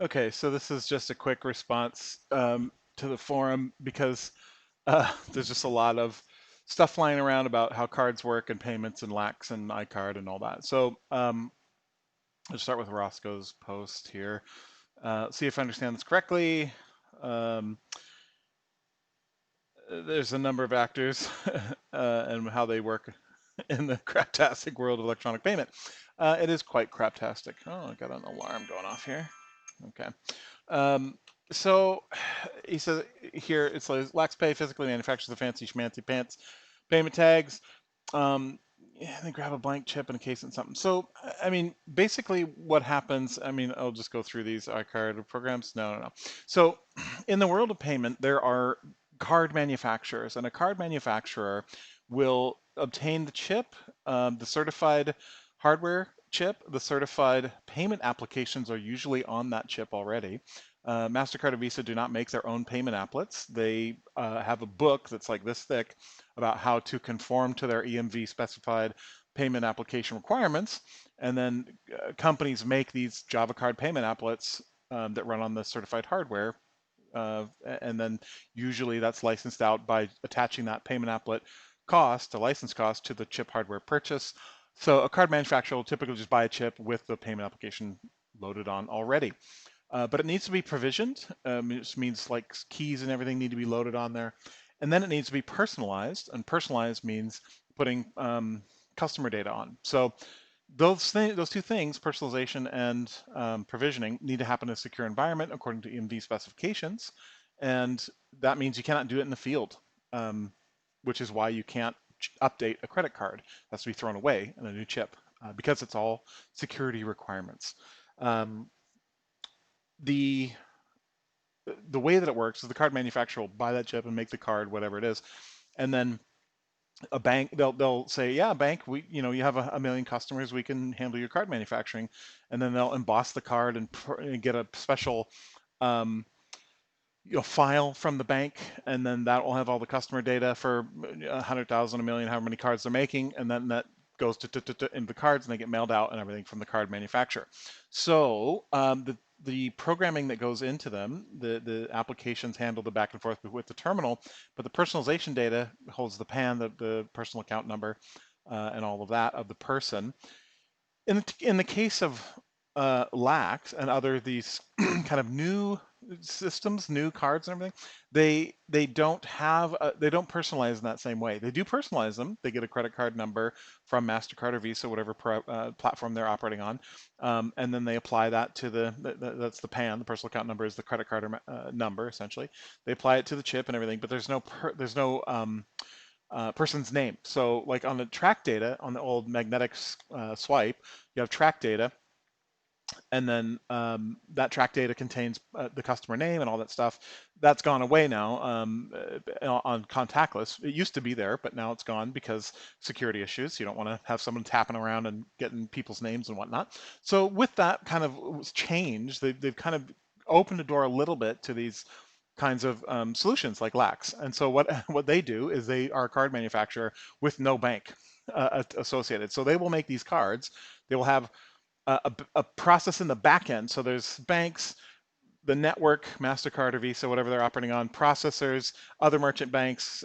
Okay, so this is just a quick response to the forum because there's just a lot of stuff flying around about how cards work and payments and lax and iCard and all that. So let's start with Roscoe's post here. See if I understand this correctly. Um, there's a number of actors and how they work in the craptastic world of electronic payment. It is quite craptastic. Oh, I got an alarm going off here. Okay. Um, so he says here it's like LaxPay physically manufactures the fancy schmancy pants payment tags. Yeah, they grab a blank chip and encase it in something. So, I mean, basically what happens, I mean, I'll just go through these iCard programs. No, no, no. So, in the world of payment, there are card manufacturers, and a card manufacturer will obtain the chip, the certified hardware chip. The certified payment applications are usually on that chip already. MasterCard and Visa do not make their own payment applets. They have a book that's like this thick about how to conform to their EMV specified payment application requirements. And then companies make these Java card payment applets that run on the certified hardware. And then usually that's licensed out by attaching that payment applet cost, the license cost, to the chip hardware purchase. So a card manufacturer will typically just buy a chip with the payment application loaded on already. But it needs to be provisioned. It means like keys and everything need to be loaded on there. And then it needs to be personalized. And personalized means putting customer data on. So those two things, personalization and provisioning, need to happen in a secure environment according to EMV specifications. And that means you cannot do it in the field, which is why you can't update a credit card. It has to be thrown away in a new chip because it's all security requirements. Um, the the way that it works is the card manufacturer will buy that chip and make the card, whatever it is, and then a bank they'll say, yeah, bank, we you have a million customers, we can handle your card manufacturing, and then they'll emboss the card and get a special um, file from the bank, and then that will have all the customer data for 100,000, a million, however many cards they're making, and then that goes into the cards and they get mailed out and everything from the card manufacturer. So the programming that goes into them, the applications handle the back and forth with the terminal, but the personalization data holds the PAN, the personal account number, and all of that of the person. In the case of Lax and other these kind of new systems, new cards and everything, they don't personalize in that same way. They do personalize them. They get a credit card number from Mastercard or Visa, whatever platform they're operating on, and then they apply that to that's the PAN. The personal account number is the credit card number essentially. They apply it to the chip and everything, but there's no person's name. So like on the track data, on the old magnetic swipe, you have track data, and then that track data contains the customer name and all that stuff. That's gone away now on contactless. It used to be there, but now it's gone because security issues. You don't want to have someone tapping around and getting people's names and whatnot. So with that kind of change, they've kind of opened the door a little bit to these kinds of solutions like Lax. And so what they do is they are a card manufacturer with no bank associated. So they will make these cards. They will have a process in the back end. So there's banks, the network, MasterCard or Visa, whatever they're operating on, processors, other merchant banks,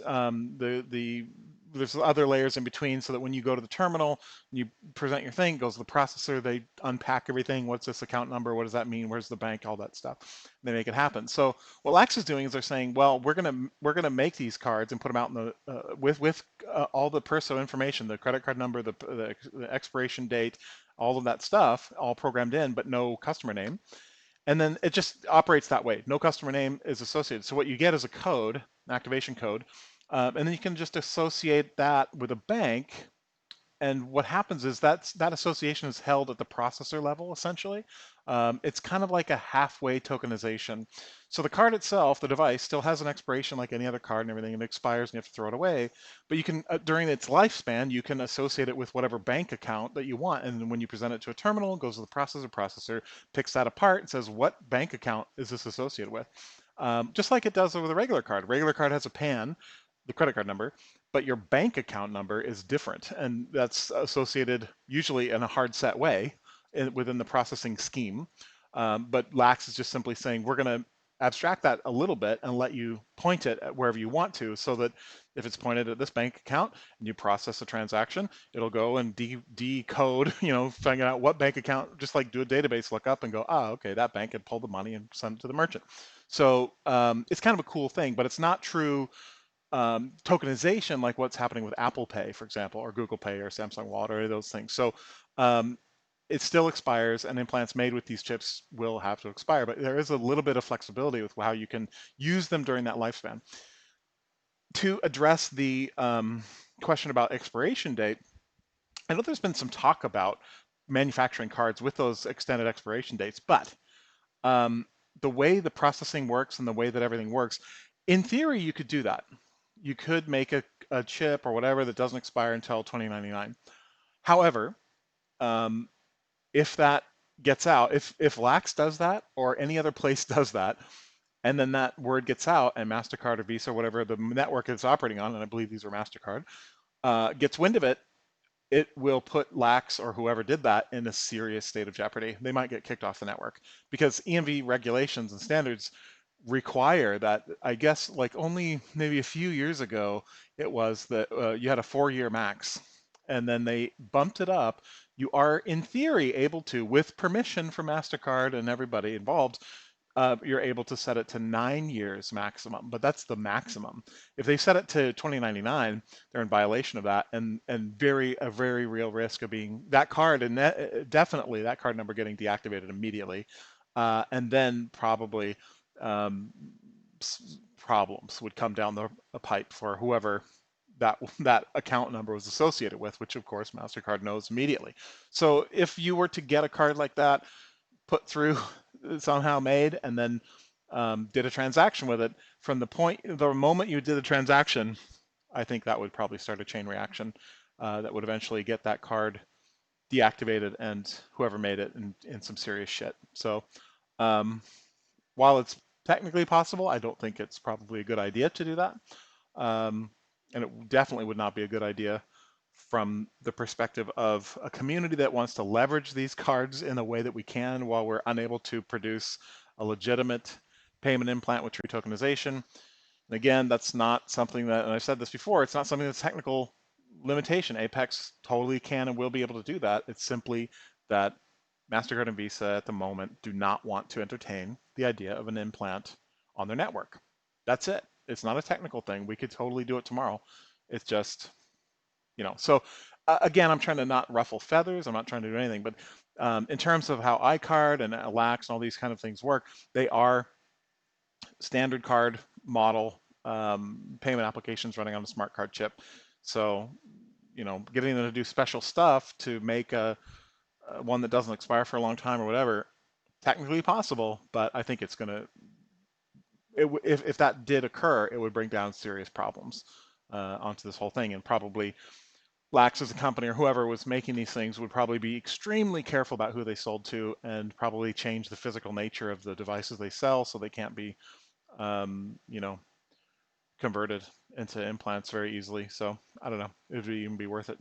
there's other layers in between so that when you go to the terminal, you present your thing, it goes to the processor, they unpack everything. What's this account number? What does that mean? Where's the bank? All that stuff. They make it happen. So what Lax is doing is they're saying, well, we're gonna make these cards and put them out in the with all the personal information, the credit card number, the expiration date, all of that stuff, all programmed in, but no customer name. And then it just operates that way. No customer name is associated. So what you get is a code, an activation code, and then you can just associate that with a bank. And what happens is that association is held at the processor level, essentially. It's kind of like a halfway tokenization. So the card itself, the device, still has an expiration like any other card and everything. It expires and you have to throw it away. But you can, during its lifespan, you can associate it with whatever bank account that you want. And when you present it to a terminal, it goes to the processor picks that apart and says, what bank account is this associated with? Just like it does with a regular card. A regular card has a PAN, the credit card number, but your bank account number is different, and that's associated usually in a hard set way within the processing scheme. But Lax is just simply saying we're going to abstract that a little bit and let you point it at wherever you want to, so that if it's pointed at this bank account and you process a transaction, it'll go and decode, figure out what bank account, just like do a database lookup and go, okay, that bank had pulled the money and sent it to the merchant. So it's kind of a cool thing, but it's not true tokenization like what's happening with Apple Pay, for example, or Google Pay or Samsung Wallet or those things. So um, it still expires, and implants made with these chips will have to expire, but there is a little bit of flexibility with how you can use them during that lifespan. To address the question about expiration date, I know there's been some talk about manufacturing cards with those extended expiration dates, but um, the way the processing works and the way that everything works, in theory, you could do that. You could make a chip or whatever that doesn't expire until 2099. However, um, if that gets out, if Lax does that or any other place does that, and then that word gets out and MasterCard or Visa or whatever the network is operating on, and I believe these are MasterCard, gets wind of it, it will put Lax or whoever did that in a serious state of jeopardy. They might get kicked off the network because EMV regulations and standards require that. I guess like only maybe a few years ago, it was that you had a 4-year max, and then they bumped it up. You are in theory able to, with permission from MasterCard and everybody involved, you're able to set it to 9 years maximum, but that's the maximum. If they set it to 2099, they're in violation of that, and a very real risk of being that card, and definitely that card number getting deactivated immediately, and then probably um, problems would come down the pipe for whoever that account number was associated with, which of course MasterCard knows immediately. So if you were to get a card like that put through, somehow made, and then did a transaction with it, from the moment you did the transaction, I think that would probably start a chain reaction that would eventually get that card deactivated and whoever made it in some serious shit. So um, while it's technically possible, I don't think it's probably a good idea to do that. Um, and it definitely would not be a good idea from the perspective of a community that wants to leverage these cards in a way that we can while we're unable to produce a legitimate payment implant with true tokenization. And again, that's not something that, and I've said this before, it's not something that's technical limitation. Apex totally can and will be able to do that. It's simply that MasterCard and Visa at the moment do not want to entertain the idea of an implant on their network. That's it. It's not a technical thing. We could totally do it tomorrow. It's just, so again, I'm trying to not ruffle feathers. I'm not trying to do anything, but in terms of how iCard and Lax and all these kind of things work, they are standard card model payment applications running on a smart card chip. So, getting them to do special stuff to make one that doesn't expire for a long time or whatever, technically possible, but I think it's going to, if that did occur, it would bring down serious problems onto this whole thing, and probably Lax as a company or whoever was making these things would probably be extremely careful about who they sold to, and probably change the physical nature of the devices they sell so they can't be, converted into implants very easily. So I don't know, it would even be worth it.